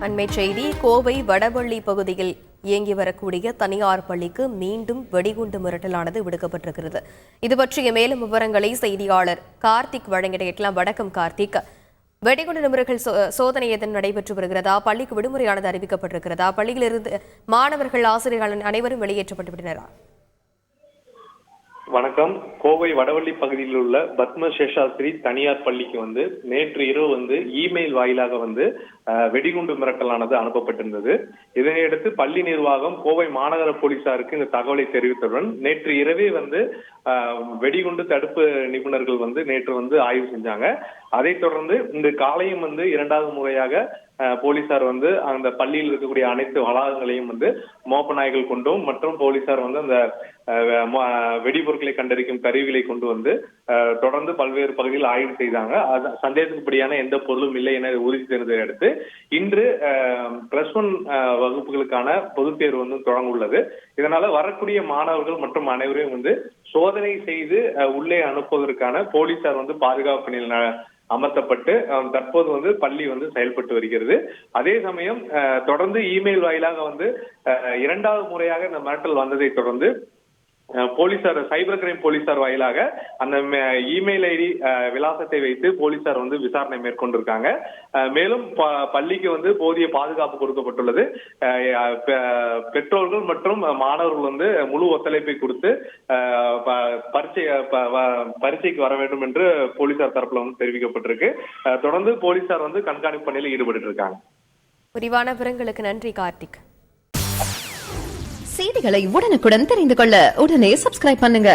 அண்மைச் செய்தி கோவை வடவள்ளி பகுதியில் இயங்கி வரக்கூடிய தனியார் பள்ளிக்கு மீண்டும் வெடிகுண்டு மிரட்டலானது விடுக்கப்பட்டிருக்கிறது. இது பற்றிய மேலும் விவரங்களை செய்தியாளர் கார்த்திக் வழங்கிடலாம். வணக்கம் கார்த்திக். வெடிகுண்டு நிபுணர்கள் சோதனை எதன் நடைபெற்று வருகிறதா? பள்ளிக்கு விடுமுறையானது அறிவிக்கப்பட்டிருக்கிறதா? பள்ளியிலிருந்து மாணவர்கள் ஆசிரியர்கள் அனைவரும் வெளியேற்றப்பட்டு விட்டனரா? வணக்கம். கோவை வடவள்ளி பகுதியில் உள்ள பத்ம சேஷாஸ்திரி தனியார் பள்ளிக்கு நேற்று இரவு இமெயில் வாயிலாக வெடிகுண்டு மிரட்டலானது அனுப்பப்பட்டிருந்தது. இதனையடுத்து பள்ளி நிர்வாகம் கோவை மாநகர போலீசாருக்கு இந்த தகவலை தெரிவித்தவுடன் நேற்று இரவே வெடிகுண்டு தடுப்பு நிபுணர்கள் நேற்று ஆய்வு செஞ்சாங்க. அதைத் தொடர்ந்து இந்த காலையும் இரண்டாவது முறையாக போலீசார் அந்த பள்ளியில் இருக்கக்கூடிய அனைத்து வளாகங்களையும் மோப்ப நாய்கள் கொண்டும் மற்றும் போலீசார் அந்த வெடிபொருட்களை கண்டறிக்கும் கருவிகளை கொண்டு தொடர்ந்து பல்வேறு பகுதியில் ஆய்வு செய்தாங்க. சந்தேகத்துக்குப்படியான எந்த பொருளும் இல்லை என உறுதி செய்ததை அடுத்து இன்று +1 வகுப்புகளுக்கான பொதுத் தேர்வு தொடங்க உள்ளது. இதனால வரக்கூடிய மாணவர்கள் மற்றும் அனைவரையும் சோதனை செய்து உள்ளே அனுப்புவதற்கான போலீசார் பாதுகாப்பு பணியில் அமர்த்தப்பட்டு தற்போது பள்ளி செயல்பட்டு வருகிறது. அதே சமயம் தொடர்ந்து இமெயில் வாயிலாக இரண்டாவது முறையாக இந்த மிரட்டல் வந்ததை தொடர்ந்து போலீசார் சைபர் கிரைம் போலீசார் வாயிலாக அந்த இமெயில் ஐடி விலாசத்தை வைத்து போலீசார் விசாரணை மேற்கொண்டிருக்காங்க. மேலும் பள்ளிக்கு போதிய பாதுகாப்பு கொடுக்கப்பட்டுள்ளது. பெற்றோர்கள் மற்றும் மாணவர்கள் முழு ஒத்துழைப்பை கொடுத்து பரீட்சைக்கு வர வேண்டும் என்று போலீசார் தரப்புல தெரிவிக்கப்பட்டிருக்கு. தொடர்ந்து போலீசார் கண்காணிப்பு பணியில் ஈடுபட்டு இருக்காங்க. விரிவான விவரங்களுக்கு நன்றி கார்த்திக். செய்திகளை உடனுக்குடன் தெரிந்து கொள்ள உடனே சப்ஸ்கிரைப் பண்ணுங்க.